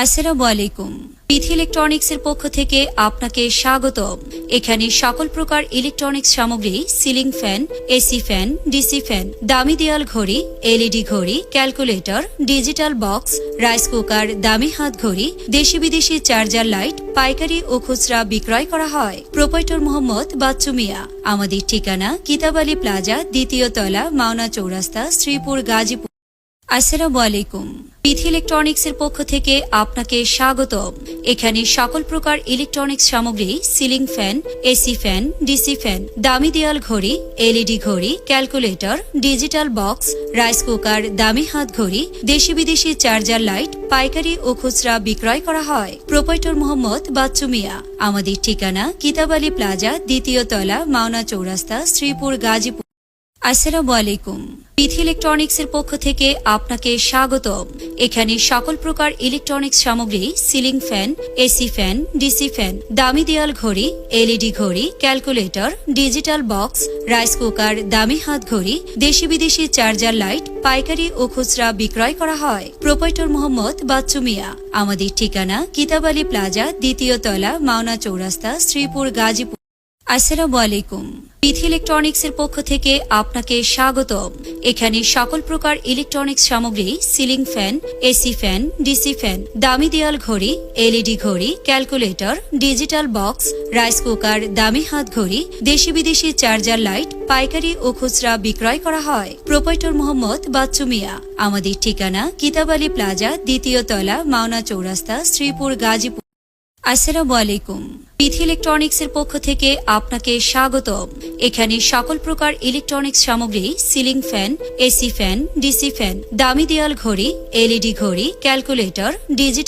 আসসালামু আলাইকুম। পিথি ইলেকট্রনিক্সের পক্ষ থেকে আপনাকে স্বাগতম। এখানে সকল প্রকার ইলেকট্রনিক্স সামগ্রী, ceiling fan, AC fan, DC fan, দামি দেয়াল ঘড়ি, এলইডি ঘড়ি, calculator, digital box, rice cooker, দামি হাত ঘড়ি, দেশি বিদেশি চার্জার লাইট পাইকারি ও খুচরা বিক্রয় করা হয়। প্রোপাইটর মোহাম্মদ বাচ্চু মিয়া। আমাদের ঠিকানা কিতাব আলী প্লাজা, দ্বিতীয় তলা, মাওনা চৌরাস্তা, শ্রীপুর, গাজীপুর। আসসালামু আলাইকুম। পিথি ইলেকট্রনিক্সের পক্ষ থেকে আপনাকে স্বাগতম। এখানে সকল প্রকার ইলেকট্রনিক্স সামগ্রী, ceiling fan, AC fan, DC fan, দামি দেয়াল ঘড়ি, এলইডি ঘড়ি, calculator, digital box, rice cooker, দামি হাত ঘড়ি, দেশি বিদেশি চার্জার লাইট পাইকারি ও খুচরা বিক্রয় করা হয়। প্রোপাইটর মোহাম্মদ বাচ্চু মিয়া। আমাদের ঠিকানা কিতাব আলী প্লাজা, দ্বিতীয় তলা, মাওনা চৌরাস্তা, শ্রীপুর, গাজীপুর। আসসালামু আলাইকুম। পিথি ইলেকট্রনিক্সের পক্ষ থেকে আপনাকে স্বাগতম। এখানে সকল প্রকার ইলেকট্রনিক্স সামগ্রী, ceiling fan, AC fan, DC fan, দামি দেয়াল ঘড়ি, এলইডি ঘড়ি, calculator, digital box, rice cooker, দামি হাত ঘড়ি, দেশি বিদেশি চার্জার লাইট পাইকারি ও খুচরা বিক্রয় করা হয়। প্রোপাইটর মোহাম্মদ বাচ্চু মিয়া। আমাদের ঠিকানা কিতাব আলী প্লাজা, দ্বিতীয় তলা, মাওনা চৌরাস্তা, শ্রীপুর, গাজীপুর। আসসালামু আলাইকুম। পিথি ইলেকট্রনিক্সের পক্ষ থেকে আপনাকে স্বাগতম। এখানে সকল প্রকার ইলেকট্রনিক্স সামগ্রী, ceiling fan, AC fan, DC fan, দামি দেয়াল ঘড়ি, এলইডি ঘড়ি, calculator, digital box, rice cooker, দামি হাত ঘড়ি, দেশি বিদেশি চার্জার লাইট পাইকারি ও খুচরা বিক্রয় করা হয়। প্রোপাইটর মোহাম্মদ বাচ্চু মিয়া। আমাদের ঠিকানা কিতাব আলী প্লাজা, দ্বিতীয় তলা, মাওনা চৌরাস্তা, শ্রীপুর, গাজীপুর। আসসালামু আলাইকুম। পিথি ইলেকট্রনিক্সের পক্ষ থেকে আপনাকে স্বাগতম। এখানে সকল প্রকার ইলেকট্রনিক্স সামগ্রী, ceiling fan, AC fan, DC fan, দামি দেয়াল ঘড়ি, এলইডি ঘড়ি, ক্যালকুলেটর, ডিজিটাল